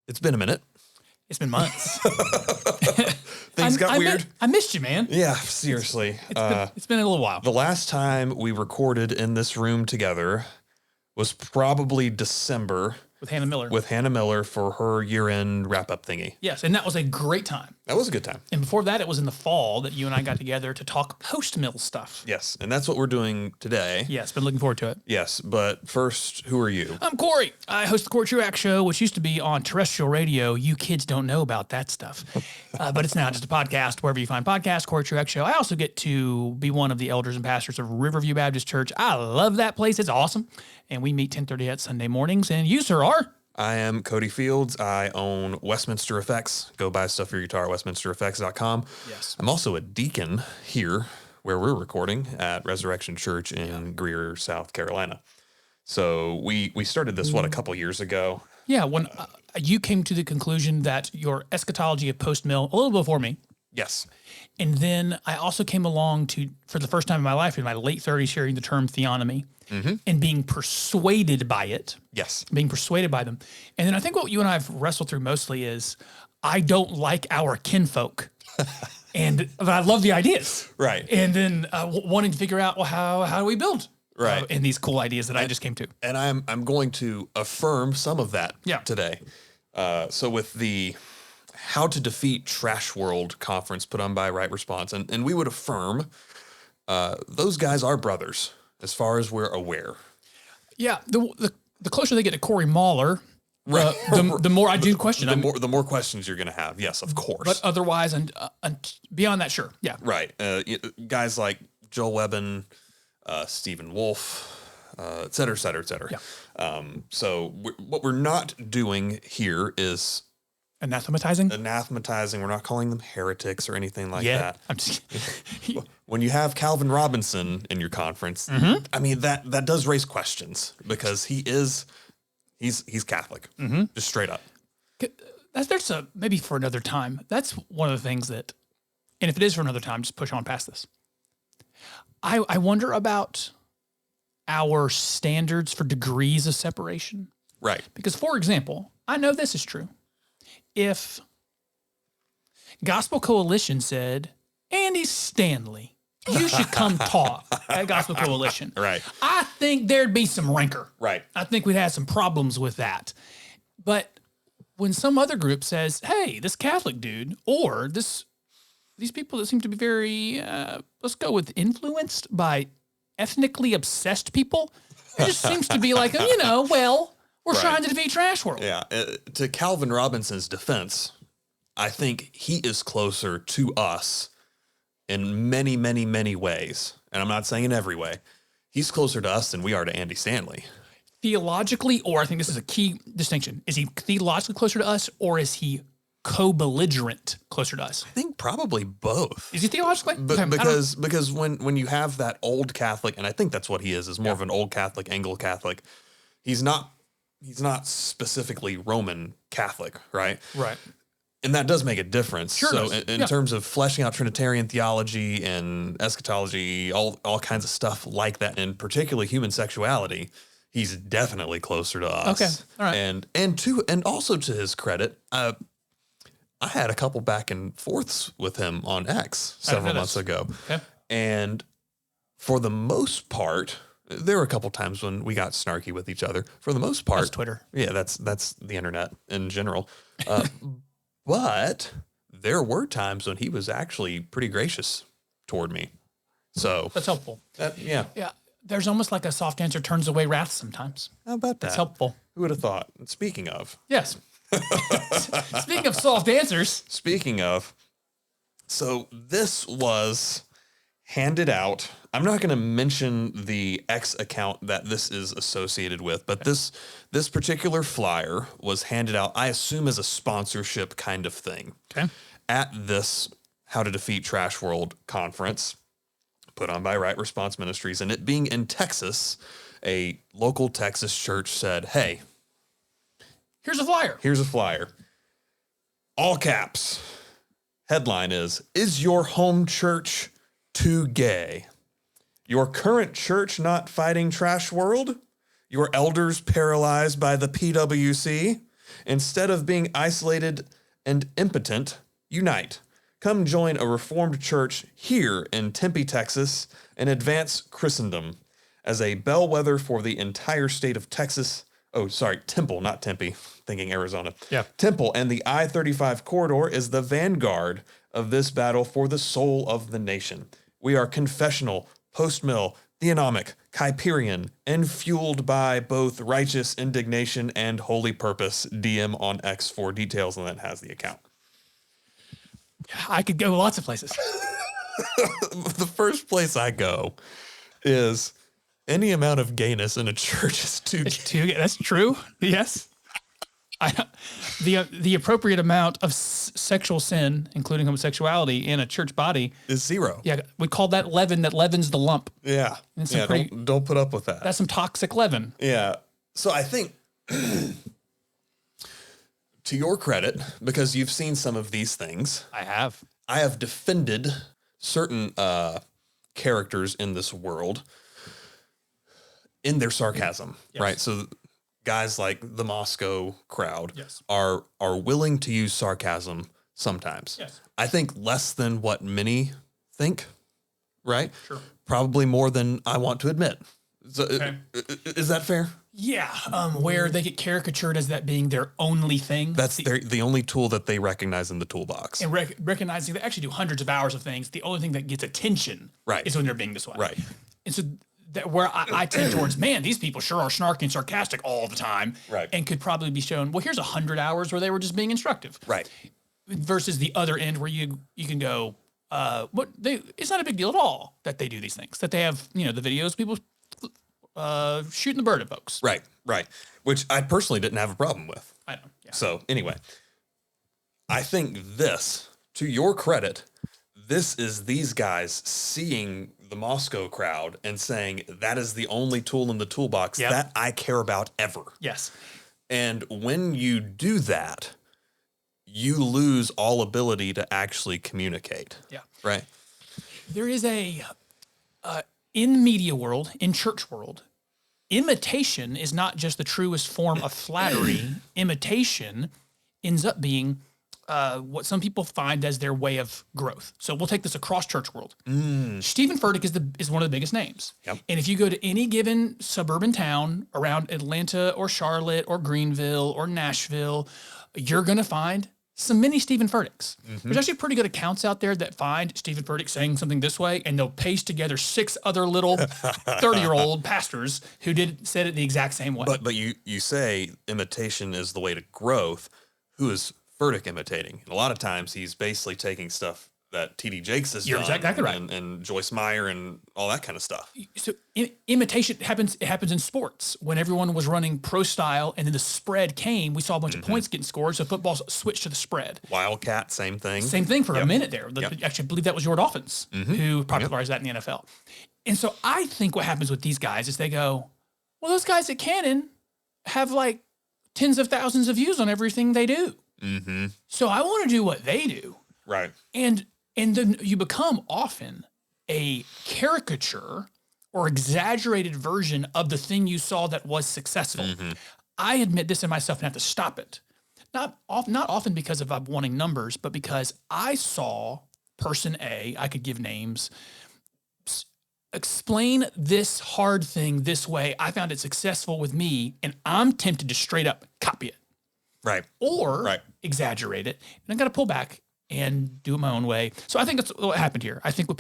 It's been a minute. It's been months. Things got weird. I missed you, man. Yeah, seriously. It's been a little while. The last time we recorded in this room together was probably December. With Hannah Miller. With Hannah Miller for her year-end wrap-up thingy. Yes, and that was a great time. That was a good time. And before that, it was in the fall that you and I got together to talk post-mill stuff. Yes, and that's what we're doing today. Yes, been looking forward to it. Yes, but first, who are you? I'm Cory. I host the Cory Truax Show, which used to be on terrestrial radio. You kids don't know about that stuff. But it's now just a podcast, wherever you find podcasts, Cory Truax Show. I also get to be one of the elders and pastors of Riverview Baptist Church. I love that place. It's awesome. And we meet 10:30 at Sunday mornings. And you, sir, are? I am Cody Fields. I own Westminster Effects. Go buy stuff for your guitar at westminstereffects.com. Yes. I'm also a deacon here where we're recording at Resurrection Church in Greer, South Carolina. So we started this, a couple years ago? Yeah, when you came to the conclusion that your eschatology of post-mill, a little before me. Yes. And then I also came along to, for the first time in my life, in my late 30s, hearing the term theonomy and being persuaded by it. Yes. Being persuaded by them. And then I think what you and I have wrestled through mostly is I don't like our kinfolk. But I love the ideas. Right. And then wanting to figure out, well, how do we build? Right. And these cool ideas that I just came to. And I'm going to affirm some of that today. So with the How to Defeat Trash World conference put on by Right Response, and we would affirm those guys are brothers as far as we're aware. Yeah, the closer they get to Cory Mahler, the more I do question. The more questions you're going to have. Yes, of course. But otherwise, and beyond that, sure. Yeah. Right. Guys like Joel Webbin, Stephen Wolf, et cetera, et cetera, et cetera. Yeah. So what we're not doing here is anathematizing. We're not calling them heretics or anything like that. I'm just when you have Calvin Robinson in your conference, I mean, that does raise questions because he's Catholic, just straight up. There's maybe for another time. That's one of the things that, and if it is for another time, just push on past this. I wonder about our standards for degrees of separation. Right. Because, for example, I know this is true. If Gospel Coalition said, Andy Stanley, you should come talk at Gospel Coalition. Right. I think there'd be some rancor. Right. I think we'd have some problems with that. But when some other group says, hey, this Catholic dude, or these people that seem to be very, let's go with influenced by ethnically obsessed people, it just seems to be like, we're trying to defeat Trash World. Yeah. To Calvin Robinson's defense, I think he is closer to us in many, many, many ways. And I'm not saying in every way. He's closer to us than we are to Andy Stanley. Theologically, or I think this is a key distinction, is he theologically closer to us, or is he co-belligerent closer to us? I think probably both. Is he theologically? Because when you have that old Catholic, and I think that's what he is more of an old Catholic, Anglo-Catholic, he's not specifically Roman Catholic, right? Right. And that does make a difference. Sure so does. in terms of fleshing out Trinitarian theology and eschatology, all kinds of stuff like that, and particularly human sexuality, he's definitely closer to us. Okay. All right. And also to his credit, I had a couple back and forths with him on X several months ago. Okay. And for the most part, there were a couple times when we got snarky with each other. For the most part, that's Twitter. Yeah, that's the internet in general. But there were times when he was actually pretty gracious toward me. So that's helpful. Yeah. There's almost like a soft answer turns away wrath sometimes. How about that? That's helpful. Who would have thought? Speaking of. Yes. Speaking of soft answers. So this was handed out. I'm not going to mention the X account that this is associated with, but this particular flyer was handed out, I assume, as a sponsorship kind of thing. Okay. At this How to Defeat Trash World conference put on by Right Response Ministries, and it being in Texas, a local Texas church said, hey, here's a flyer. All caps. Headline is your home church too gay? Your current church not fighting Trash World? Your elders paralyzed by the PWC? Instead of being isolated and impotent, unite. Come join a Reformed church here in Tempe, Texas, and advance Christendom as a bellwether for the entire state of Texas. Oh, sorry, Temple, not Tempe, thinking Arizona. Yeah. Temple and the I-35 corridor is the vanguard of this battle for the soul of the nation. We are confessional, post-mill, theonomic, Kuyperian, and fueled by both righteous indignation and holy purpose. DM on X for details, and that has the account. I could go lots of places. The first place I go is any amount of gayness in a church is too gay. That's true. Yes. The appropriate amount of sexual sin, including homosexuality, in a church body is 0. Yeah, we call that leaven. That leavens the lump. Yeah, don't put up with that. That's some toxic leaven. Yeah. So I think, to your credit, because you've seen some of these things, I have defended certain characters in this world in their sarcasm, yes. right? So guys like the Moscow crowd yes. are willing to use sarcasm sometimes. Yes. I think less than what many think, right? Sure. Probably more than I want to admit. So, okay. Is that fair? Yeah, where they get caricatured as that being their only thing. That's the only tool that they recognize in the toolbox. And recognizing they actually do hundreds of hours of things. The only thing that gets attention is when they're being this way. Right. And so that where I tend towards, man, these people sure are snarky and sarcastic all the time. Right. And could probably be shown, well, here's 100 hours where they were just being instructive. Right. Versus the other end where you can go, it's not a big deal at all that they do these things. That they have, the videos, people shooting the bird at folks. Right. Which I personally didn't have a problem with. I know. Yeah. So anyway, I think this, to your credit, this is these guys seeing the Moscow crowd and saying that is the only tool in the toolbox that I care about ever. Yes. And when you do that, you lose all ability to actually communicate. Yeah. Right. There is in media world, in church world, imitation is not just the truest form of flattery. Imitation ends up being what some people find as their way of growth. So we'll take this across church world. Stephen Furtick is one of the biggest names. Yep. And if you go to any given suburban town around Atlanta or Charlotte or Greenville or Nashville, you're going to find some mini Stephen Furticks. There's actually pretty good accounts out there that find Stephen Furtick saying something this way, and they'll paste together 6 other little 30-year-old pastors who said it the exact same way. But you say imitation is the way to growth. Who is Furtick imitating? And a lot of times he's basically taking stuff that T.D. Jakes has You're done exactly right. and Joyce Meyer and all that kind of stuff. So imitation happens in sports. When everyone was running pro style and then the spread came, we saw a bunch of points getting scored, so football switched to the spread. Wildcat, same thing. Same thing for a minute there. Actually, I believe that was Jordan Dolphins who popularized that in the NFL. And so I think what happens with these guys is they go, well, those guys at Canon have like tens of thousands of views on everything they do. So I want to do what they do. Right. And then you become often a caricature or exaggerated version of the thing you saw that was successful. I admit this in myself and have to stop it. Not often because of wanting numbers, but because I saw person A, I could give names, explain this hard thing this way. I found it successful with me, and I'm tempted to straight up copy it. Right. Or exaggerate it. And I got to pull back and do it my own way. So I think that's what happened here. I think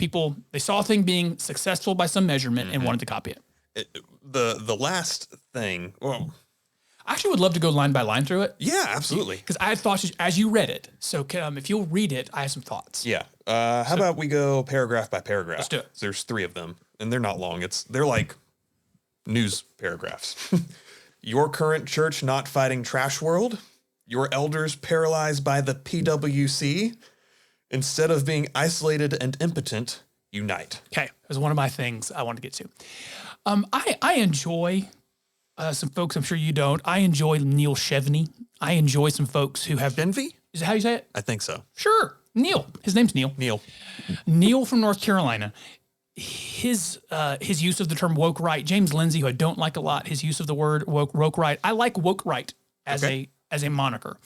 they saw a thing being successful by some measurement and wanted to copy it. The last thing, well, I actually would love to go line by line through it. Yeah, absolutely. Because I had thoughts as you read it. So if you'll read it, I have some thoughts. Yeah. How about we go paragraph by paragraph? Let's do it. There's 3 of them, and they're not long. They're like news paragraphs. Your current church not fighting trash world. Your elders paralyzed by the PWC. Instead of being isolated and impotent, unite. Okay, that was one of my things I wanted to get to. I enjoy some folks, I'm sure you don't. I enjoy Neil Chevney. I enjoy some folks who have... Envy? Is that how you say it? I think so. Sure. Neil. His name's Neil. Neil from North Carolina. His use of the term woke right. James Lindsay, who I don't like a lot, his use of the word woke right. I like woke right as as a moniker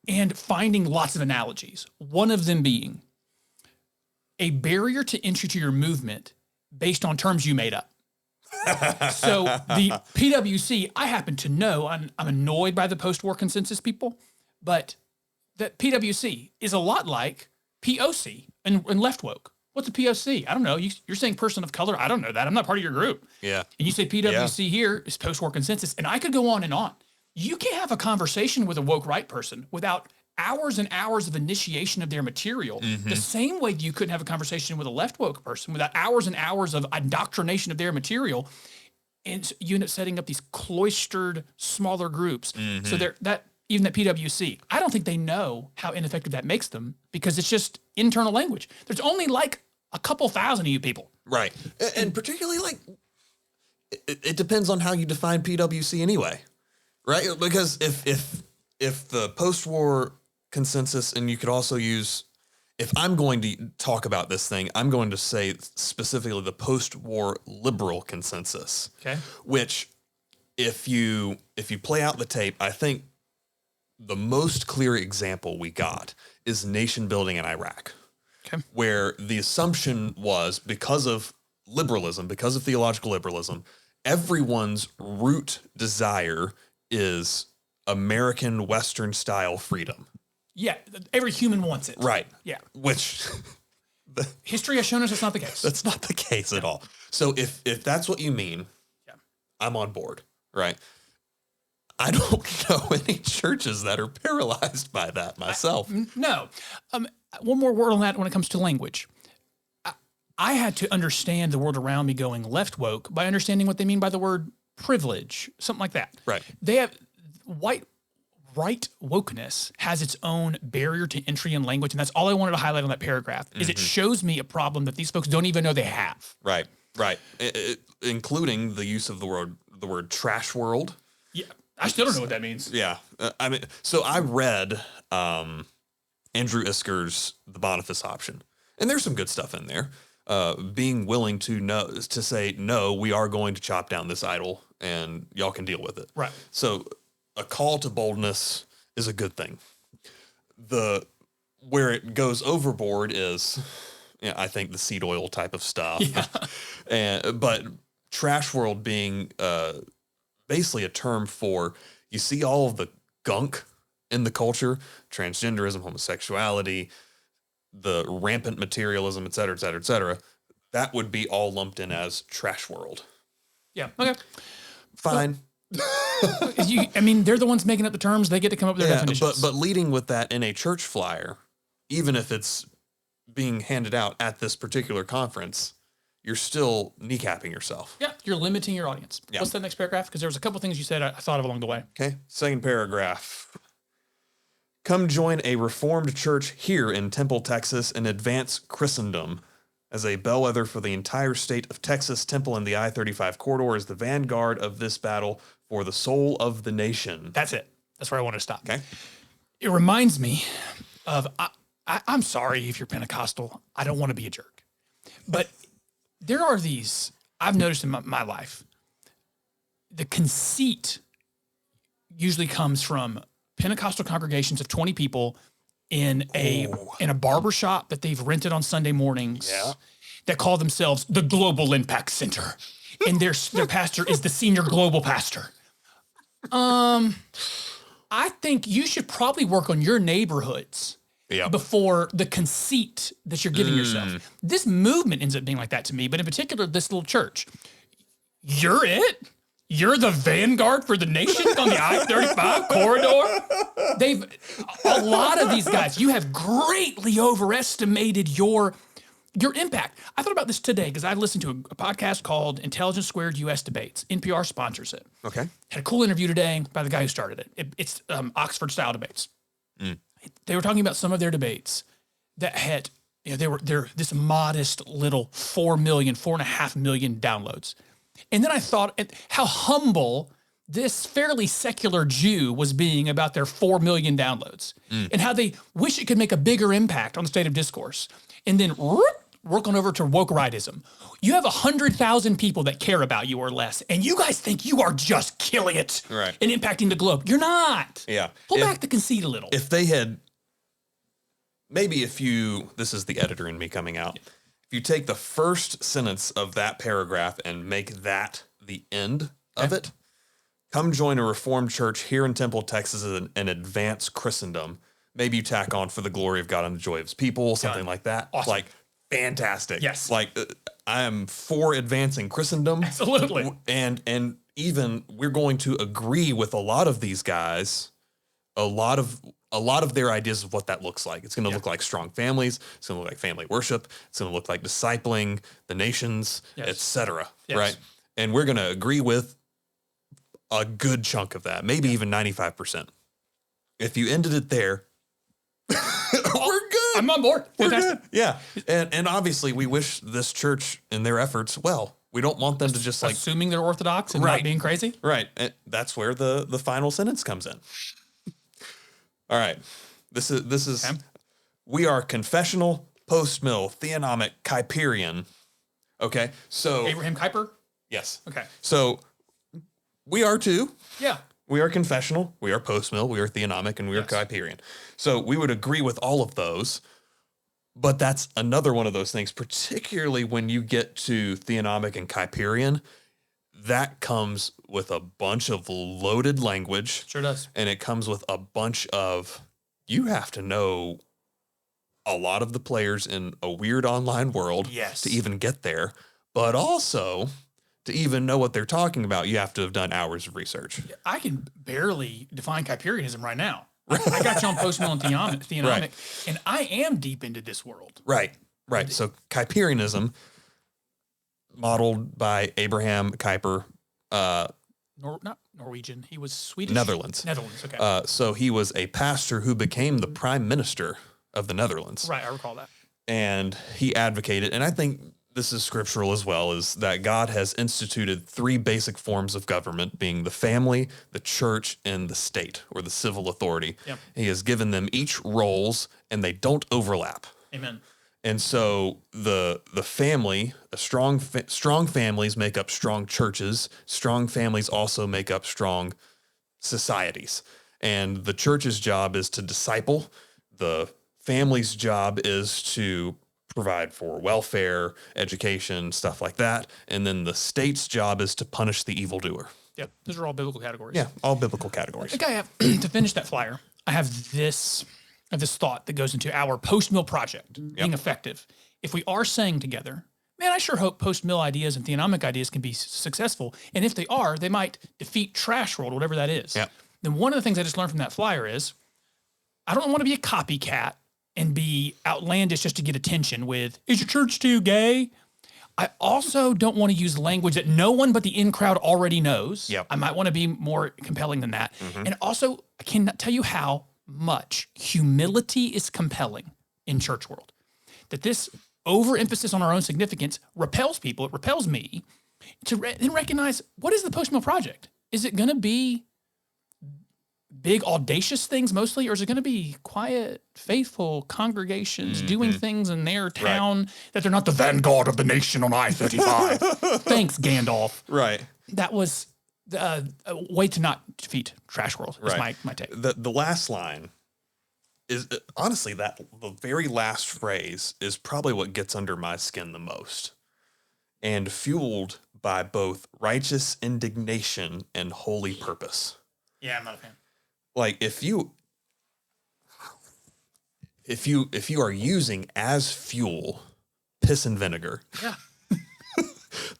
and finding lots of analogies. One of them being a barrier to entry to your movement based on terms you made up. So the PWC, I happen to know, I'm annoyed by the post-war consensus people, but that PWC is a lot like POC and left woke. What's a POC? I don't know. You're saying person of color. I don't know that. I'm not part of your group. Yeah. And you say PWC here is post-war consensus, and I could go on and on. You can't have a conversation with a woke right person without hours and hours of initiation of their material, the same way you couldn't have a conversation with a left woke person without hours and hours of indoctrination of their material. And you end up setting up these cloistered, smaller groups. So even that PWC, I don't think they know how ineffective that makes them because it's just internal language. There's only like a couple thousand of you people. Right. And particularly like, it depends on how you define PWC anyway, right? Because if the post-war consensus, and you could also use, if I'm going to talk about this thing, I'm going to say specifically the post-war liberal consensus. Okay. Which, if you play out the tape, I think the most clear example we got is nation building in Iraq. Okay. Where the assumption was, because of liberalism, because of theological liberalism, everyone's root desire is American Western style freedom. Yeah, every human wants it. Right. Yeah. Which history has shown us that's not the case. That's not the case at all. So if that's what you mean, I'm on board, right? I don't know any churches that are paralyzed by that myself. No. One more word on that when it comes to language. I had to understand the world around me going left woke by understanding what they mean by the word privilege, something like that. Right. They have right wokeness has its own barrier to entry in language, and that's all I wanted to highlight on that paragraph. Is it shows me a problem that these folks don't even know they have. Right. Including the use of the word trash world. Yeah, I still don't know what that means. Yeah, so I read Andrew Isker's The Boniface Option, and there's some good stuff in there. Being willing to say no, we are going to chop down this idol, and y'all can deal with it. Right. So a call to boldness is a good thing. Where it goes overboard is, I think, the seed oil type of stuff. Yeah. But trash world being basically a term for, you see all of the gunk in the culture, transgenderism, homosexuality, the rampant materialism, et cetera, et cetera, et cetera. That would be all lumped in as trash world. Yeah. Okay. Fine. They're the ones making up the terms. They get to come up with their definitions. But leading with that in a church flyer, even if it's being handed out at this particular conference, you're still kneecapping yourself. Yeah, you're limiting your audience. Yeah. What's that next paragraph? Because there was a couple things you said I thought of along the way. Okay, second paragraph. Come join a Reformed church here in Temple, Texas, and advance Christendom. As a bellwether for the entire state of Texas, Temple and the I-35 corridor is the vanguard of this battle for the soul of the nation. That's it. That's where I want to stop. Okay. It reminds me of, I'm sorry if you're Pentecostal. I don't want to be a jerk. But there are these, I've noticed in my life, the conceit usually comes from Pentecostal congregations of 20 people in a barber shop that they've rented on Sunday mornings that call themselves the Global Impact Center. And their pastor is the senior global pastor. I think you should probably work on your neighborhoods before the conceit that you're giving yourself. This movement ends up being like that to me, but in particular, this little church. You're it? You're the vanguard for the nation on the I-35 corridor? A lot of these guys, you have greatly overestimated your impact. I thought about this today because I listened to a podcast called Intelligence Squared U.S. Debates. NPR sponsors it. Okay. Had a cool interview today by the guy who started it. It's Oxford-style debates. They were talking about some of their debates that had, they're this modest little 4.5 million downloads. And then I thought how humble this fairly secular Jew was being about their 4 million downloads and how they wish it could make a bigger impact on the state of discourse. And then work on over to woke rightism. You have 100,000 people that care about you or less, and you guys think you are just killing it right. and impacting the globe. You're not. Yeah. Pull back the conceit a little. If they had, maybe this is the editor in me coming out. Yeah. If you take the first sentence of that paragraph and make that the end of it, come join a Reformed church here in Temple, Texas, and advance Christendom. Maybe you tack on for the glory of God and the joy of his people, something like that. Awesome. Like, fantastic. Yes. Like, I am for advancing Christendom. Absolutely. And even we're going to agree with a lot of these guys, a lot of their ideas of what that looks like. It's going to look like strong families. It's going to look like family worship. It's going to look like discipling the nations, etc. Yes. Right? And we're going to agree with a good chunk of that, maybe even 95%. If you ended it there, we're good. I'm on board. Fantastic. Yeah. And obviously we wish this church and their efforts well. We don't want them to just like... Assuming they're Orthodox and not being crazy? Right. And that's where the final sentence comes in. All right. This is okay. We are confessional, post-mill, theonomic, Kuyperian. Okay. So... Abraham Kuyper? Yes. Okay. So we are too. Yeah. We are confessional, we are post-mill, we are theonomic, and we are Kuyperian. So we would agree with all of those, but that's another one of those things, particularly when you get to theonomic and Kuyperian, that comes with a bunch of loaded language. Sure does. And it comes with a bunch of, you have to know a lot of the players in a weird online world to even get there, but also... to even know what they're talking about, you have to have done hours of research. I can barely define Kuyperianism right now. I got you on post-mill and theonomic, and I am deep into this world. Right. So Kuyperianism, modeled by Abraham Kuyper. Not Norwegian. He was Swedish? Netherlands, okay. So he was a pastor who became the prime minister of the Netherlands. Right, I recall that. And he advocated, and I think... this is scriptural as well, is that God has instituted 3 basic forms of government, being the family, the church, and the state, or the civil authority. Yep. He has given them each roles, and they don't overlap. Amen. And so the family, strong families make up strong churches. Strong families also make up strong societies. And the church's job is to disciple. The family's job is to provide for welfare, education, stuff like that. And then the state's job is to punish the evildoer. Yep. Those are all biblical categories. Yeah, all biblical categories. I think I have, to finish that flyer, I have this thought that goes into our post-mill project being effective. If we are saying together, man, I sure hope post-mill ideas and theonomic ideas can be successful. And if they are, they might defeat trash world, whatever that is. Yep. Then one of the things I just learned from that flyer is I don't want to be a copycat and be outlandish just to get attention with, is your church too gay? I also don't want to use language that no one but the in-crowd already knows. Yep. I might want to be more compelling than that. Mm-hmm. And also, I cannot tell you how much humility is compelling in church world. That this overemphasis on our own significance repels people, it repels me, to then recognize, what is the post-mill project? Is it going to be big, audacious things mostly, or is it going to be quiet, faithful congregations doing things in their town that they're not the vanguard of the nation on I-35? Thanks, Gandalf. Right. That was a way to not defeat trash world, is my take. The last line is, honestly, that the very last phrase is probably what gets under my skin the most. And fueled by both righteous indignation and holy purpose. Yeah, I'm not a fan. Like if you are using as fuel piss and vinegar,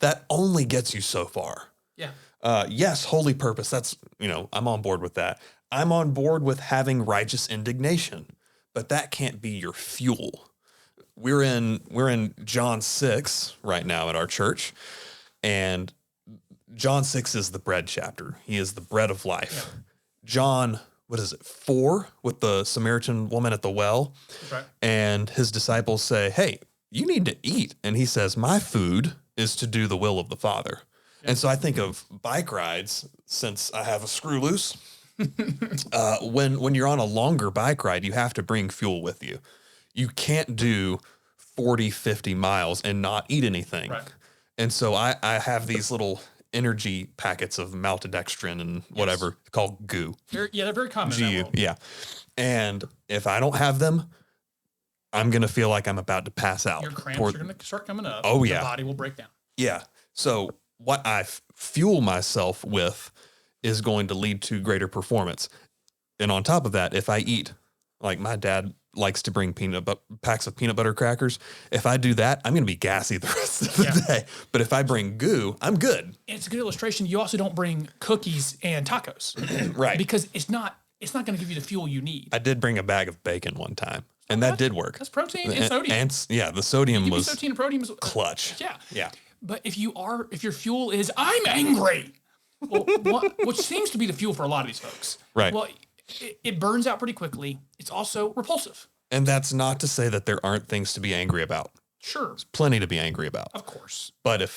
that only gets you so far. Yeah. Yes, holy purpose. That's, I'm on board with that. I'm on board with having righteous indignation, but that can't be your fuel. We're in John 6 right now at our church, and John 6 is the bread chapter. He is the bread of life. Yeah. John, 4 with the Samaritan woman at the well. Right. And his disciples say, hey, you need to eat. And he says, my food is to do the will of the Father. Yeah. And so I think of bike rides, since I have a screw loose. When you're on a longer bike ride, you have to bring fuel with you. You can't do 40, 50 miles and not eat anything. Right. And so I have these little energy packets of maltodextrin and whatever called goo. They're very common. GU, yeah. And if I don't have them, I'm going to feel like I'm about to pass out. Your cramps are going to start coming up. Oh, yeah. Your body will break down. Yeah. So what I fuel myself with is going to lead to greater performance. And on top of that, if I eat, like my dad likes to bring packs of peanut butter crackers. If I do that, I'm going to be gassy the rest of the day. But if I bring goo, I'm good. And it's a good illustration. You also don't bring cookies and tacos. Right. Because it's not going to give you the fuel you need. I did bring a bag of bacon one time, and that did work. That's protein and sodium. And the sodium was protein and protein was clutch. Yeah. Yeah. But if your fuel is, I'm angry, well, which seems to be the fuel for a lot of these folks. Right. Well, it burns out pretty quickly. It's also repulsive. And that's not to say that there aren't things to be angry about. Sure. There's plenty to be angry about. Of course. But I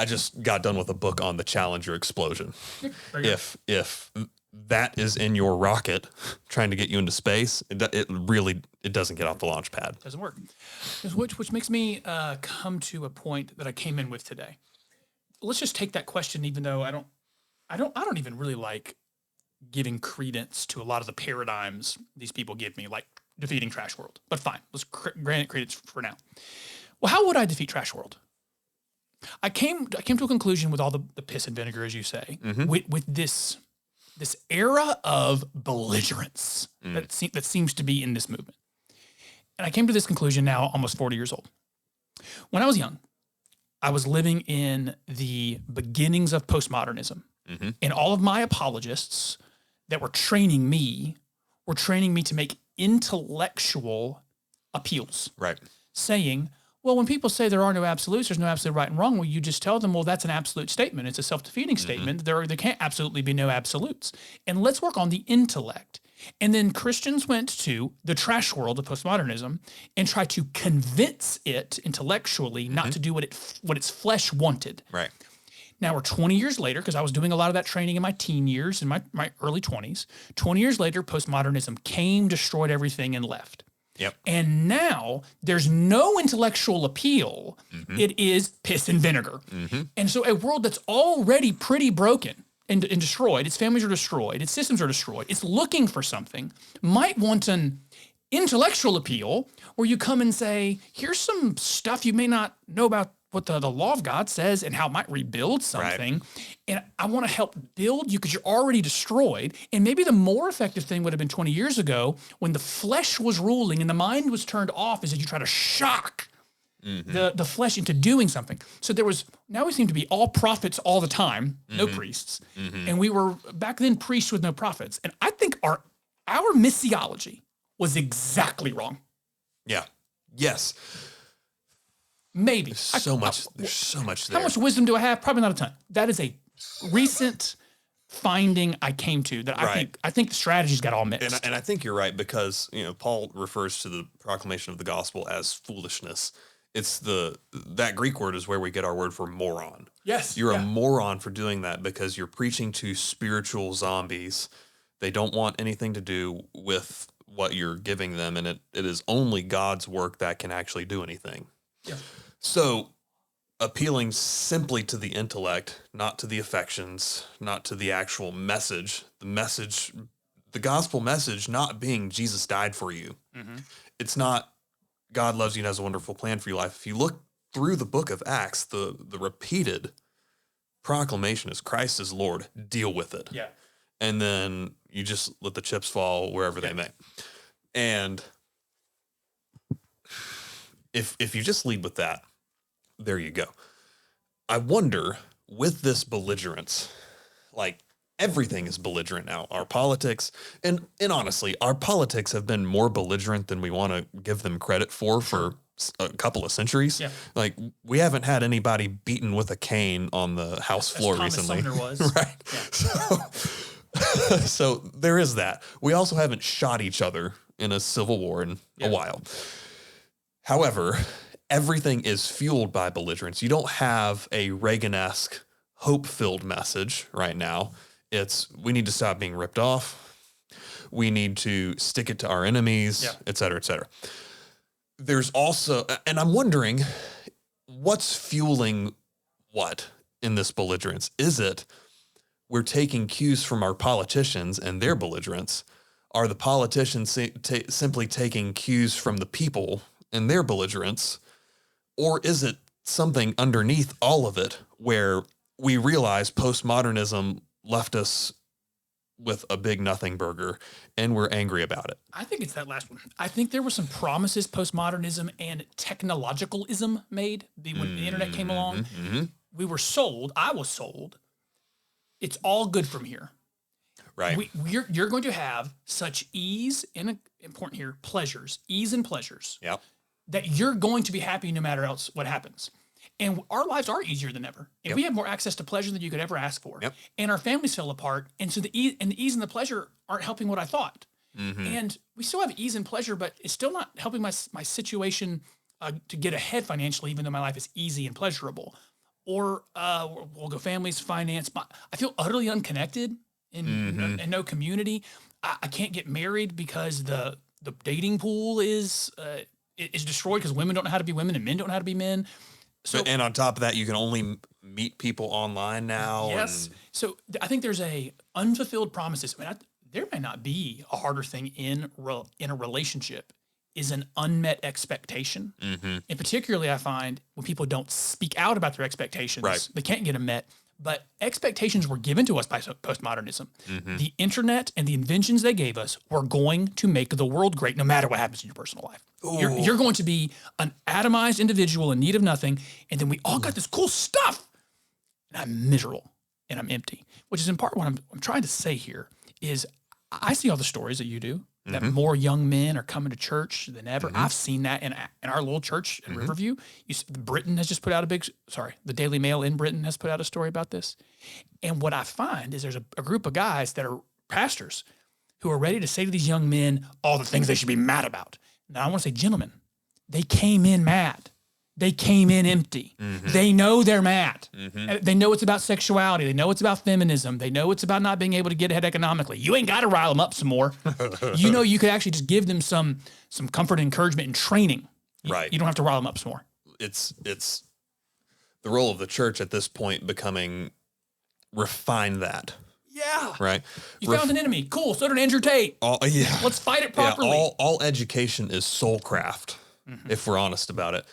just got done with a book on the Challenger explosion. If that is in your rocket trying to get you into space, it doesn't get off the launch pad. Doesn't work. Which makes me come to a point that I came in with today. Let's just take that question, even though I don't even really like giving credence to a lot of the paradigms these people give me, like defeating Trash World. But fine, let's grant it credence for now. Well, how would I defeat Trash World? I came to a conclusion with all the piss and vinegar, as you say, with this era of belligerence that seems to be in this movement. And I came to this conclusion now, almost 40 years old. When I was young, I was living in the beginnings of postmodernism. And all of my apologists that were training me to make intellectual appeals. Right. Saying, well, when people say there are no absolutes, there's no absolute right and wrong, well, you just tell them, well, that's an absolute statement. It's a self-defeating statement. There can't absolutely be no absolutes. And let's work on the intellect. And then Christians went to the trash world of postmodernism and tried to convince it intellectually not to do what its flesh wanted. Right. Now we're 20 years later, because I was doing a lot of that training in my teen years, in my early 20s. 20 years later, postmodernism came, destroyed everything, and left. Yep. And now there's no intellectual appeal. It is piss and vinegar. And so a world that's already pretty broken and destroyed, its families are destroyed, its systems are destroyed, it's looking for something, might want an intellectual appeal where you come and say, here's some stuff you may not know about what the law of God says and how it might rebuild something. Right. And I want to help build you because you're already destroyed. And maybe the more effective thing would have been 20 years ago when the flesh was ruling and the mind was turned off, is that you try to shock the flesh into doing something. So now we seem to be all prophets all the time, no priests. And we were back then priests with no prophets. And I think our missiology was exactly wrong. Yeah. Yes. Maybe. There's so much there. How much wisdom do I have? Probably not a ton. That is a recent finding I came to that I think the strategy's got all mixed. And I think you're right, because Paul refers to the proclamation of the gospel as foolishness. It's that Greek word is where we get our word for moron. Yes. You're a moron for doing that because you're preaching to spiritual zombies. They don't want anything to do with what you're giving them, and it is only God's work that can actually do anything. Yeah. So appealing simply to the intellect, not to the affections, not to the actual message, the gospel message not being Jesus died for you. It's not God loves you and has a wonderful plan for your life. If you look through the book of Acts, the repeated proclamation is Christ is Lord, deal with it. Yeah. And then you just let the chips fall wherever they may. And if you just lead with that, there you go. I wonder, with this belligerence, like everything is belligerent now. Our politics, and honestly, our politics have been more belligerent than we want to give them credit for a couple of centuries. Yeah. Like, we haven't had anybody beaten with a cane on the House floor recently. Sumner was. Right. Yeah. So there is that. We also haven't shot each other in a civil war in a while. However, everything is fueled by belligerence. You don't have a Reagan-esque, hope-filled message right now. It's, we need to stop being ripped off. We need to stick it to our enemies, et cetera, et cetera. There's also, and I'm wondering, what's fueling what in this belligerence? Is it we're taking cues from our politicians and their belligerence? Are the politicians simply taking cues from the people and their belligerence? Or is it something underneath all of it where we realize postmodernism left us with a big nothing burger and we're angry about it? I think it's that last one. I think there were some promises postmodernism and technologicalism made when the internet came along. We were sold, I was sold, it's all good from here. Right. You're going to have such ease and important here, pleasures, ease and pleasures. Yep. That you're going to be happy no matter else what happens. And our lives are easier than ever. And we have more access to pleasure than you could ever ask for. Yep. And our families fell apart. And so the ease and the pleasure aren't helping what I thought. And we still have ease and pleasure, but it's still not helping my situation to get ahead financially, even though my life is easy and pleasurable. Or we'll go families, finance. I feel utterly unconnected and no community. I can't get married because the dating pool is destroyed because women don't know how to be women and men don't know how to be men. So, and on top of that, you can only meet people online now. Yes. So I think there's a unfulfilled promises. I mean, there may not be a harder thing in a relationship is an unmet expectation. And particularly I find when people don't speak out about their expectations, they can't get them met. But expectations were given to us by postmodernism. The internet and the inventions they gave us were going to make the world great no matter what happens in your personal life. You're going to be an atomized individual in need of nothing. And then we all got this cool stuff. And I'm miserable and I'm empty, which is in part what I'm trying to say here is I see all the stories that you do, that more young men are coming to church than ever. I've seen that in our little church in Riverview. Britain has just put out the Daily Mail in Britain has put out a story about this. And what I find is there's a group of guys that are pastors who are ready to say to these young men all the things they should be mad about. Now I want to say, gentlemen, they came in mad. They came in empty. They know they're mad. They know it's about sexuality. They know it's about feminism. They know it's about not being able to get ahead economically. You ain't got to rile them up some more. You could actually just give them some comfort and encouragement and training. Right. You don't have to rile them up some more. It's the role of the church at this point becoming refine that. Yeah. Right. You found an enemy. Cool. So did Andrew Tate. Yeah. Let's fight it properly. Yeah, all education is soulcraft, if we're honest about it.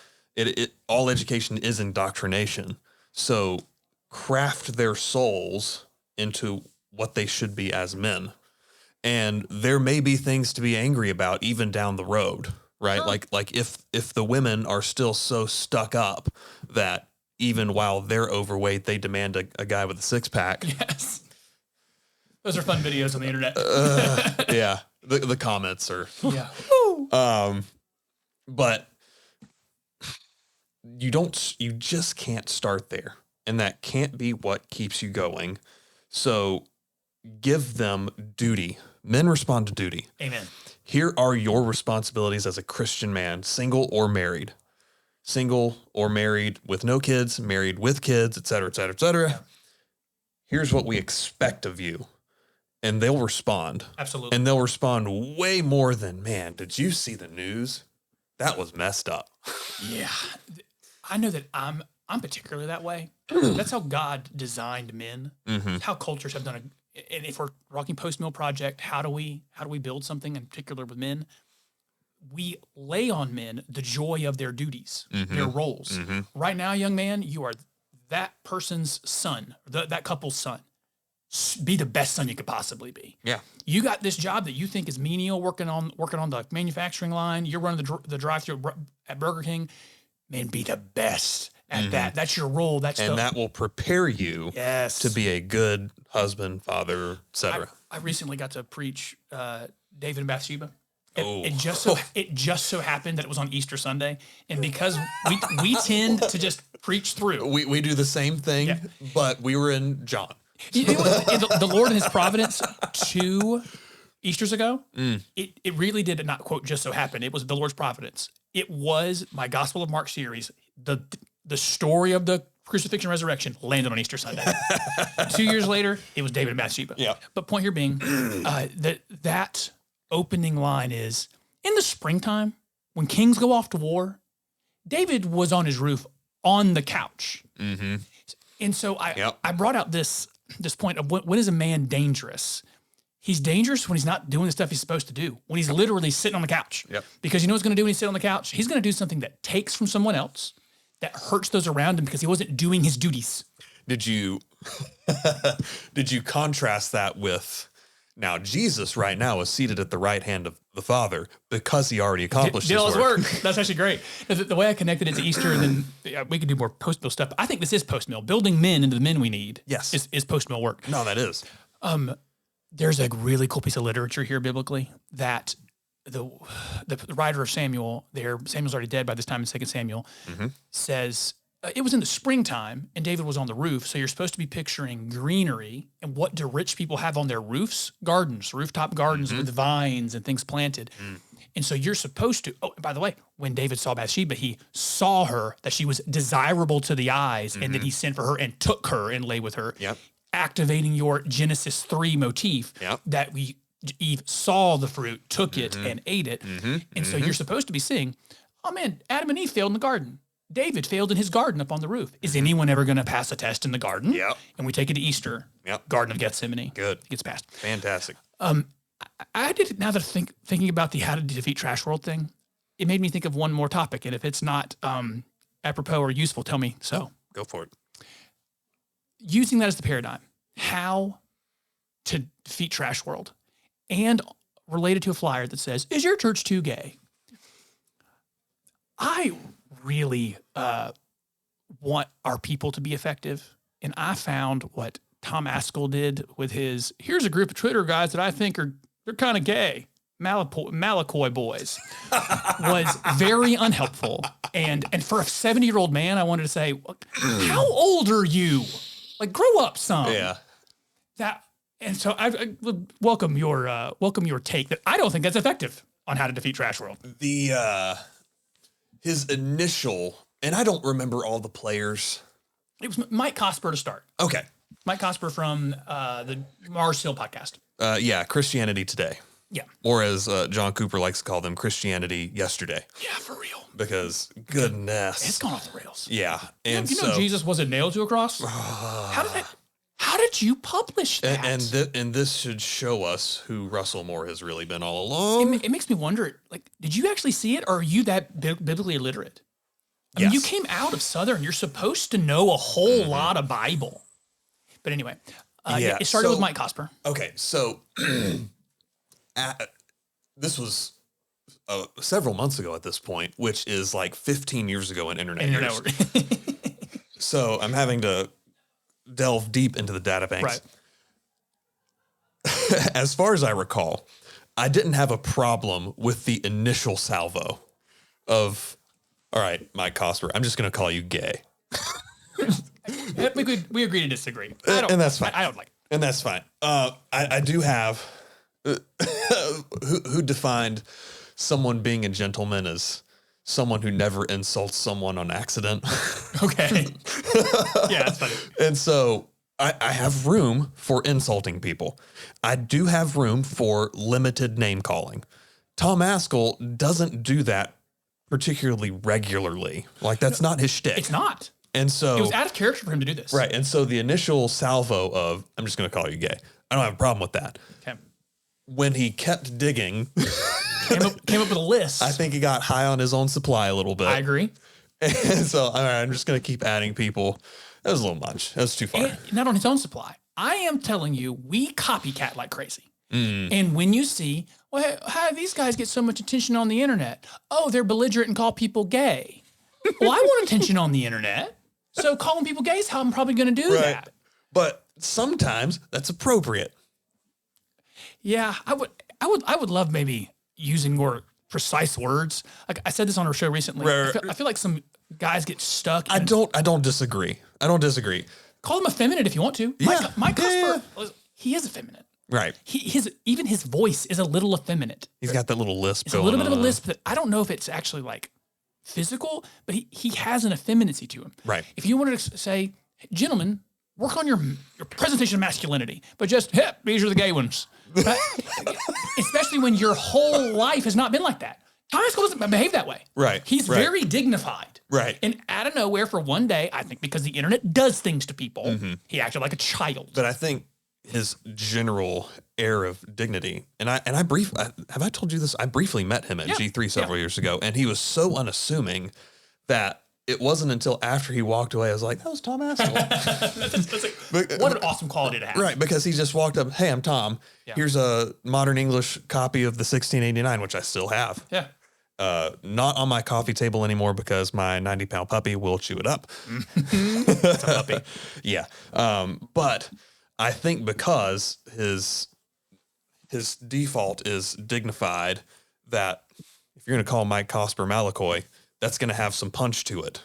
All education is indoctrination. So craft their souls into what they should be as men. And there may be things to be angry about even down the road, right? Sure. Like if the women are still so stuck up that even while they're overweight, they demand a guy with a six pack. Yes. Those are fun videos on the internet. Yeah. The comments are, but you just can't start there, and that can't be what keeps you going. So give them duty. Men respond to duty. Amen. Here are your responsibilities as a Christian man, single or married. Single or married with no kids, married with kids, et cetera, et cetera, et cetera. Yeah. Here's what we expect of you. And they'll respond. Absolutely. And they'll respond way more than, man, did you see the news? That was messed up. Yeah. I know that I'm particularly that way. That's how God designed men. How cultures have done and if we're rocking post-mill project, how do we build something in particular with men? We lay on men the joy of their duties, their roles. Right now, young man, you are that person's son, that couple's son. Be the best son you could possibly be. Yeah. You got this job that you think is menial, working on the manufacturing line. You're running the drive-thru at Burger King. Man, be the best at that. That's your role. That will prepare you to be a good husband, father, etc. I recently got to preach David and Bathsheba. It just so happened that it was on Easter Sunday, and because we tend to just preach through. We do the same thing, but we were in John. You know what, the Lord in His providence 2 Easters ago, it really did not, quote, just so happen. It was the Lord's providence. It was my Gospel of Mark series. The story of the crucifixion and resurrection landed on Easter Sunday. 2 years later, it was David and Bathsheba. Yeah. But point here being that that opening line is, in the springtime, when kings go off to war, David was on his roof on the couch. Mm-hmm. And so I brought out this point of when is a man dangerous? He's dangerous when he's not doing the stuff he's supposed to do, when he's literally sitting on the couch. Yep. Because you know what's going to do when he's sitting on the couch? He's going to do something that takes from someone else, that hurts those around him because he wasn't doing his duties. Did you contrast that with, now Jesus right now is seated at the right hand of the Father because he already accomplished did all his his work. That's actually great. The way I connected it to Easter, and then we could do more post-mill stuff. I think this is post-mill. Building men into the men we need is post-mill work. No, that is. There's a really cool piece of literature here biblically that the writer of Samuel, Samuel's already dead by this time in 2 Samuel, says it was in the springtime and David was on the roof. So you're supposed to be picturing greenery, and what do rich people have on their roofs? Gardens, rooftop gardens with vines and things planted. And so you're supposed to, by the way, when David saw Bathsheba, he saw her, that she was desirable to the eyes, and then he sent for her and took her and lay with her. Yep. Activating your Genesis 3 motif that Eve saw the fruit, took it, and ate it. And so you're supposed to be seeing, oh man, Adam and Eve failed in the garden. David failed in his garden up on the roof. Is anyone ever going to pass a test in the garden? Yep. And we take it to Easter. Yep. Garden of Gethsemane. Good. It gets passed. Fantastic. I did, now that thinking about the how to defeat trash world thing, it made me think of one more topic. And if it's not apropos or useful, tell me so. Go for it. Using that as the paradigm, how to defeat trash world, and related to a flyer that says, is your church too gay? I really want our people to be effective. And I found what Tom Askell did with his, here's a group of Twitter guys that I think they're kind of gay. Malakoi boys was very unhelpful. And for a 70-year-old man, I wanted to say, how old are you? Like, grow up some. Yeah. And so I would welcome your take that I don't think that's effective on how to defeat trash world. His initial, and I don't remember all the players. It was Mike Cosper to start. Okay. Mike Cosper from the Mars Hill podcast. Christianity Today. Yeah. Or as John Cooper likes to call them, Christianity Yesterday. Yeah, for real. Because goodness, it's gone off the rails. Yeah, and you know Jesus wasn't nailed to a cross. How did you publish that? And this should show us who Russell Moore has really been all along. It makes me wonder, like, did you actually see it, or are you that biblically illiterate? I mean, you came out of Southern. You're supposed to know a whole lot of Bible. But anyway, it started with Mike Cosper. Okay, so this was several months ago at this point, which is like 15 years ago in internet years. So I'm having to delve deep into the data banks. Right. As far as I recall, I didn't have a problem with the initial salvo of, all right, Mike Cosper, I'm just going to call you gay. We agree to disagree. And that's fine. I don't like it. And that's fine. I do have who defined someone being a gentleman as someone who never insults someone on accident. Okay. Yeah, that's funny. And so I have room for insulting people. I do have room for limited name calling. Tom Askell doesn't do that particularly regularly. Like, that's not his shtick. It's not. And so it was out of character for him to do this. Right. And so the initial salvo of, I'm just going to call you gay, I don't have a problem with that. Okay. When he kept digging, came up with a list. I think he got high on his own supply a little bit. I agree. And so, all right, I'm just going to keep adding people. That was a little much. That was too far. And not on his own supply. I am telling you, we copycat like crazy. And when you see, well, how do these guys get so much attention on the internet? Oh, they're belligerent and call people gay. Well, I want attention on the internet. So calling people gay is how I'm probably going to do that. But sometimes that's appropriate. Yeah, I would love maybe using more precise words. Like I said this on our show recently. I feel like some guys get stuck. I don't disagree. Call him effeminate if you want to. Yeah. Mike Cosper, he is effeminate. Right. Even his voice is a little effeminate. He's got that little lisp. It's a little bit of a lisp that I don't know if it's actually like physical, but he has an effeminacy to him. Right. If you wanted to say, hey, gentlemen, work on your presentation of masculinity, but just, these are the gay ones. Right? when your whole life has not been like that. High school doesn't behave that way. Right. He's very dignified. Right. And out of nowhere, for one day, I think because the internet does things to people, he acted like a child. But I think his general air of dignity, and have I told you this? I briefly met him at G3 several years ago, and he was so unassuming that it wasn't until after he walked away I was like, that was Tom Askell. What an awesome quality to have. Right, because he just walked up, hey, I'm Tom. Yeah. Here's a modern English copy of the 1689, which I still have. Yeah. Not on my coffee table anymore because my 90-pound puppy will chew it up. It's a puppy. Yeah. But I think because his default is dignified, that if you're going to call Mike Cosper Malakoi, that's going to have some punch to it.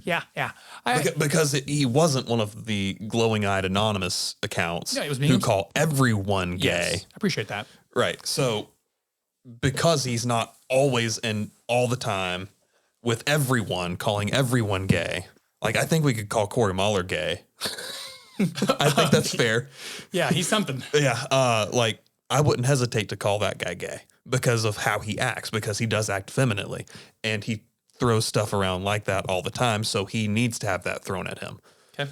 Yeah, yeah. Because he wasn't one of the glowing-eyed anonymous accounts who call everyone gay. Yes, I appreciate that. Right. So because he's not always and all the time with everyone, calling everyone gay, like I think we could call Cory Mahler gay. I think that's fair. Yeah, he's something. Yeah. Like I wouldn't hesitate to call that guy gay because of how he acts, because he does act femininely and he throws stuff around like that all the time. So he needs to have that thrown at him. Okay.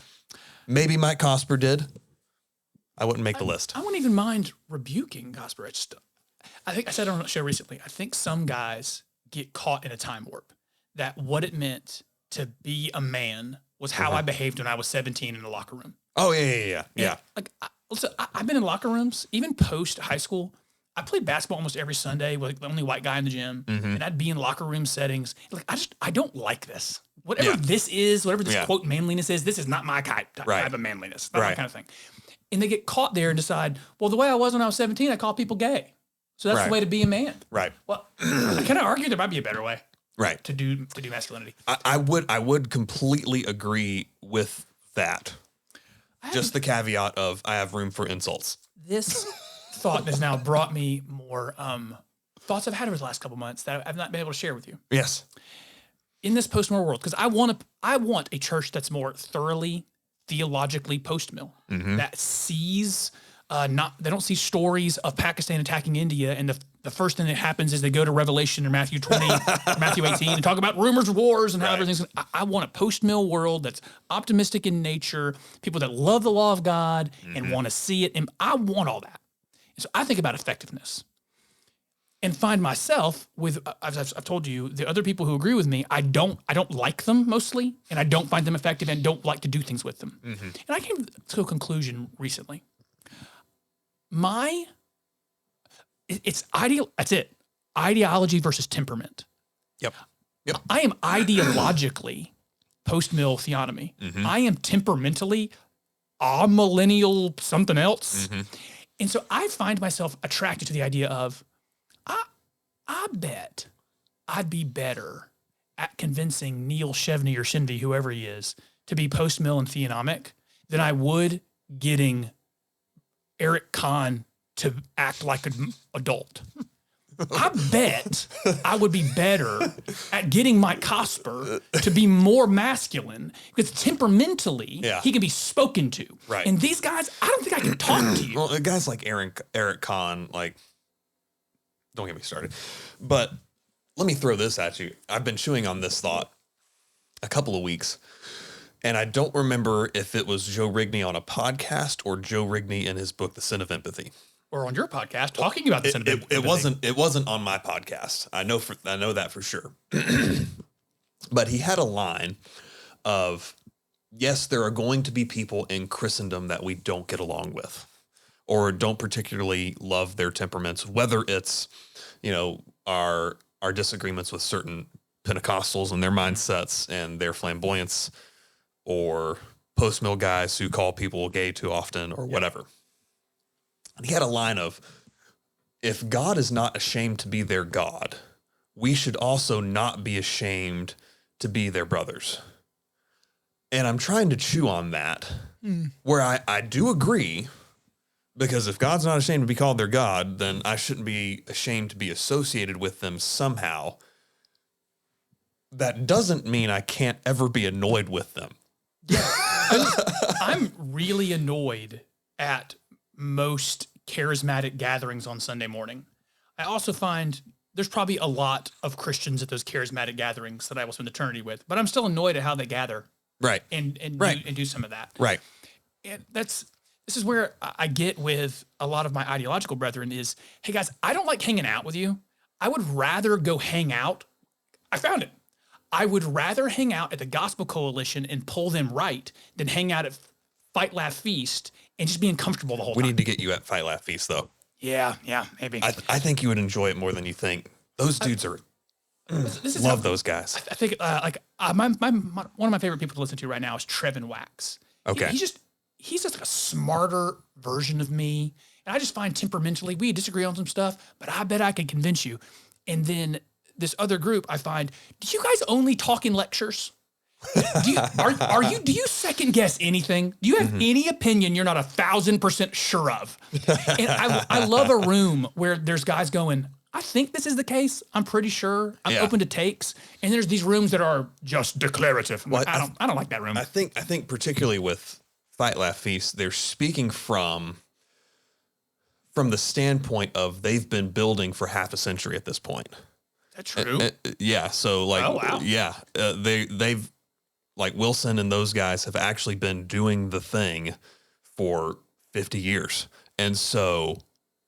Maybe Mike Cosper did. I wouldn't make the list. I wouldn't even mind rebuking Cosper. I think I said on a show recently, I think some guys get caught in a time warp that what it meant to be a man was how I behaved when I was 17 in the locker room. Oh, yeah. Like, I've been in locker rooms, even post high school. I played basketball almost every Sunday with the only white guy in the gym, and I'd be in locker room settings. Like, I don't like this. Whatever this is, whatever this quote manliness is, this is not my type of manliness. Not that kind of thing. And they get caught there and decide, well, the way I was when I was 17, I call people gay. So that's the way to be a man. Right. Well, I kind of argue there might be a better way. Right. To do masculinity. I would completely agree with that. Just the caveat of I have room for insults. This thought has now brought me more thoughts I've had over the last couple months that I've not been able to share with you. Yes. In this post-mill world, because I want a church that's more thoroughly theologically post-mill, that sees they don't see stories of Pakistan attacking India, and the first thing that happens is they go to Revelation or Matthew 20, or Matthew 18, and talk about rumors of wars and how everything's. I want a post-mill world that's optimistic in nature, people that love the law of God and want to see it, and I want all that. And so I think about effectiveness, and find myself with, as I've told you, the other people who agree with me, I don't like them mostly, and I don't find them effective, and don't like to do things with them. And I came to a conclusion recently. That's it. Ideology versus temperament. Yep. I am ideologically post-mill theonomy. I am temperamentally millennial something else. And so I find myself attracted to the idea of, I bet I'd be better at convincing Neil Shevney or Shinvey, whoever he is, to be post-mill and theonomic than I would getting Eric Kahn to act like an adult. I bet I would be better at getting Mike Cosper to be more masculine because temperamentally he can be spoken to. Right. And these guys, I don't think I can talk to you. Well, guys like Eric Kahn, like, don't get me started. But let me throw this at you. I've been chewing on this thought a couple of weeks. And I don't remember if it was Joe Rigney on a podcast or Joe Rigney in his book, The Sin of Empathy. Or on your podcast, talking about the sin of empathy. It wasn't on my podcast. I know that for sure. But he had a line of, yes, there are going to be people in Christendom that we don't get along with or don't particularly love their temperaments, whether it's, our disagreements with certain Pentecostals and their mindsets and their flamboyance, or post-mill guys who call people gay too often or whatever. And he had a line of, if God is not ashamed to be their God, we should also not be ashamed to be their brothers. And I'm trying to chew on that, where I do agree, because if God's not ashamed to be called their God, then I shouldn't be ashamed to be associated with them somehow. That doesn't mean I can't ever be annoyed with them. Yeah. I'm really annoyed at most charismatic gatherings on Sunday morning. I also find there's probably a lot of Christians at those charismatic gatherings that I will spend eternity with, but I'm still annoyed at how they gather. Right. And Right. do some of that. Right. And this is where I get with a lot of my ideological brethren is, hey guys, I don't like hanging out with you. I would rather go hang out. I found it. I would rather hang out at the Gospel Coalition and pull them right than hang out at Fight, Laugh, Feast and just be uncomfortable the whole time. We need to get you at Fight, Laugh, Feast, though. Yeah, maybe. I think you would enjoy it more than you think. Those dudes are... love those guys. I think one of my favorite people to listen to right now is Trevin Wax. Okay. He's just like a smarter version of me. And I just find temperamentally, we disagree on some stuff, but I bet I could convince you. And then this other group, I find, do you guys only talk in lectures? Do you second guess anything? Do you have any opinion you're not 1,000% sure of? And I love a room where there's guys going, I think this is the case. I'm pretty sure. I'm open to takes. And there's these rooms that are just declarative. Well, I don't like that room. I think particularly with Fight, Laugh, Feast, they're speaking from the standpoint of they've been building for half a century at this point. That's true. Yeah. So like, oh, wow. Yeah, they've like Wilson and those guys have actually been doing the thing for 50 years. And so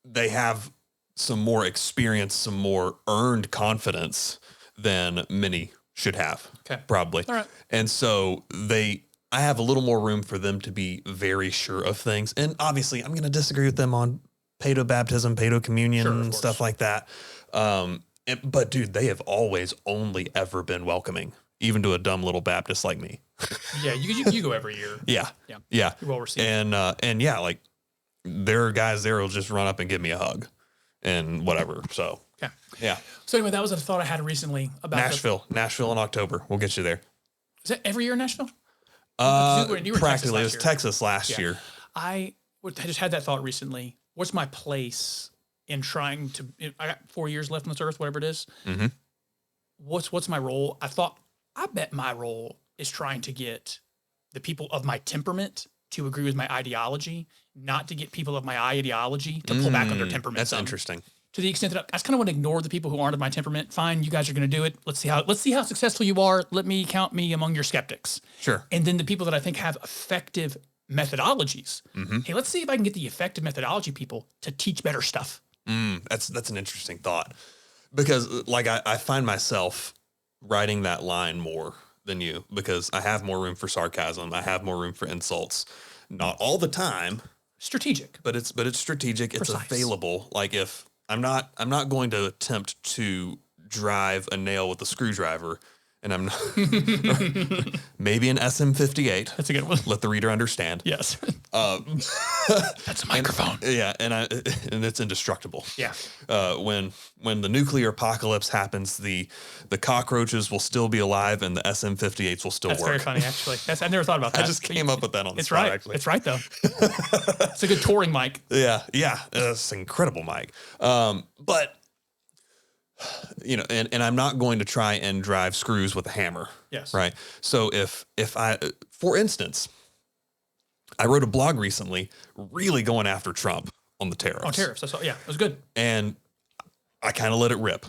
they have some more experience, some more earned confidence than many should have. Okay. Probably. All right. And so I have a little more room for them to be very sure of things. And obviously I'm going to disagree with them on pedo baptism, pedo communion, stuff like that. But dude, they have always only ever been welcoming, even to a dumb little Baptist like me. Yeah. You go every year. Yeah. You're well received. And yeah, like there are guys there who'll just run up and give me a hug and whatever. So, okay. Yeah. So anyway, that was a thought I had recently about Nashville in October. We'll get you there. Is that every year in Nashville? You were practically. It was Texas last year. I just had that thought recently. What's my place in trying to, I got 4 years left on this earth, whatever it is. Mm-hmm. What's my role? I bet my role is trying to get the people of my temperament to agree with my ideology, not to get people of my ideology to pull back on their temperament. That's interesting. To the extent that I just kind of want to ignore the people who aren't of my temperament. Fine, you guys are going to do it. Let's see how successful you are. Let me count me among your skeptics. Sure. And then the people that I think have effective methodologies. Mm-hmm. Hey, let's see if I can get the effective methodology people to teach better stuff. That's an interesting thought, because like I find myself writing that line more than you, because I have more room for sarcasm. I have more room for insults. Not all the time. Strategic. But it's strategic. Precise. It's available. Like if I'm not going to attempt to drive a nail with a screwdriver, and I'm not maybe an SM58. That's a good one. Let the reader understand. Yes. That's a microphone. And it's indestructible. Yeah. When the nuclear apocalypse happens, the cockroaches will still be alive and the SM58s will still work. That's very funny, actually. I never thought about that. I just came up with that on the spot, right. actually. It's right, though. It's a good touring mic. Yeah. It's an incredible mic. But and I'm not going to try and drive screws with a hammer. Yes. Right. So if I, for instance, I wrote a blog recently really going after Trump on the tariffs. Oh, tariffs. It was good. And I kind of let it rip.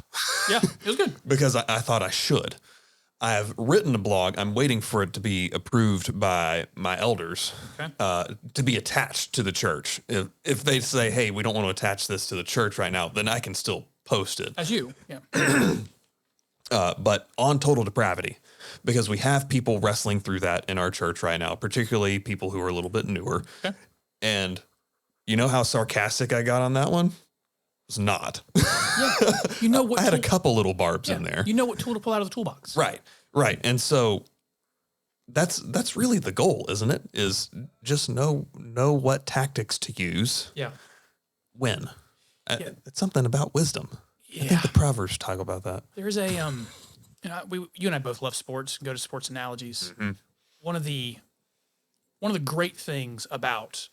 Yeah, it was good. Because I thought I should. I have written a blog. I'm waiting for it to be approved by my elders, to be attached to the church. If they say, hey, we don't want to attach this to the church right now, then I can still post it. As you, yeah. But on total depravity, because we have people wrestling through that in our church right now, particularly people who are a little bit newer. Okay. And you know how sarcastic I got on that one? It's not. Yeah. You know what? I had a couple little barbs in there. You know what tool to pull out of the toolbox. Right. And so that's really the goal, isn't it? Is just know what tactics to use. Yeah. When. It's something about wisdom. Yeah. I think the Proverbs talk about that. There's a you and I both love sports. Go to sports analogies. Mm-hmm. One of the great things about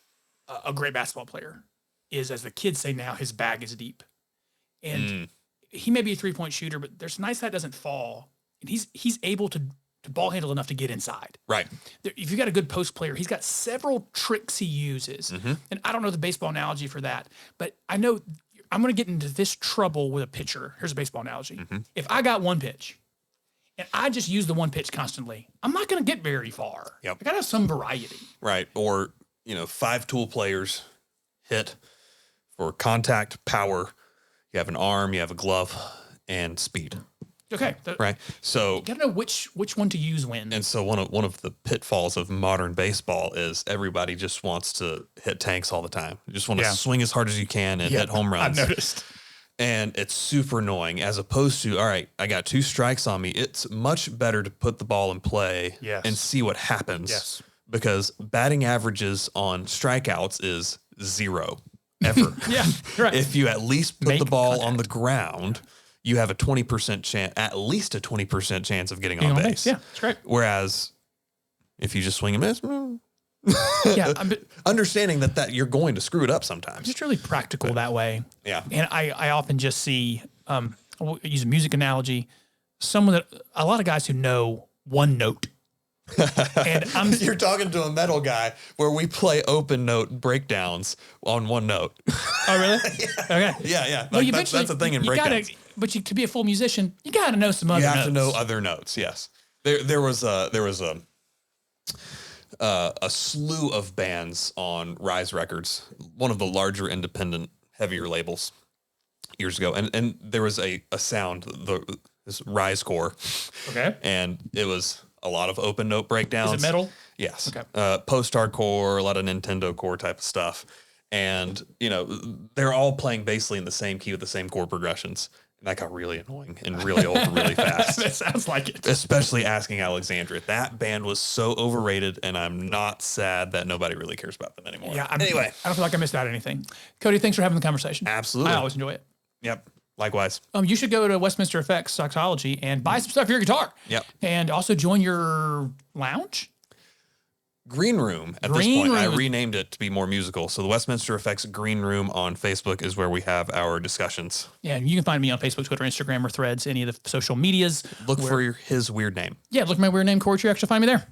a great basketball player is, as the kids say now, his bag is deep, and he may be a 3-point shooter, but there's nice that doesn't fall, and he's able to ball handle enough to get inside. Right. If you got a good post player, he's got several tricks he uses, and I don't know the baseball analogy for that, but I know I'm going to get into this trouble with a pitcher. Here's a baseball analogy. If I got one pitch and I just use the one pitch constantly, I'm not going to get very far. Yep. I got to have some variety. Right. Or, 5 tool players hit for contact, power. You have an arm, you have a glove, and speed. Okay. Right. So you got to know which one to use when. And so one of the pitfalls of modern baseball is everybody just wants to hit tanks all the time. You just want to swing as hard as you can and hit home runs. I've noticed. And it's super annoying as opposed to, all right, I got 2 strikes on me. It's much better to put the ball in play and see what happens. Yes. Because batting averages on strikeouts is 0 ever. Right. If you at least put the ball on the ground, you have a 20% chance, at least a 20% chance of getting on base. Yeah, that's right. Whereas if you just swing and miss, I'm understanding that you're going to screw it up sometimes. just really practical that way. Yeah. And I often just see, I'll use a music analogy, a lot of guys who know one note. And You're talking to a metal guy where we play open note breakdowns on one note. Oh, really? Okay. Yeah. Well, That's a thing in breakdowns. But to be a full musician, you got to know some other notes. You have to know other notes. Yes. There was a slew of bands on Rise Records, one of the larger independent heavier labels years ago. And there was a sound, this Rise core. Okay. And it was a lot of open note breakdowns. Is it metal? Yes. Okay. Post-hardcore, a lot of Nintendo core type of stuff. And, they're all playing basically in the same key with the same chord progressions. And that got really annoying and really old really fast. That sounds like it. Especially Asking Alexandria. That band was so overrated, and I'm not sad that nobody really cares about them anymore. Yeah. Anyway. I don't feel like I missed out anything. Cody, thanks for having the conversation. Absolutely. I always enjoy it. Yep. Likewise. You should go to Westminster Effects Soxology and buy some stuff for your guitar. Yep. And also join your lounge. Green Room at this point. I renamed it to be more musical. So the Westminster Effects Green Room on Facebook is where we have our discussions. Yeah, and you can find me on Facebook, Twitter, Instagram, or Threads, any of the social medias. Look for his weird name. Yeah, look at my weird name, Cory. You actually find me there.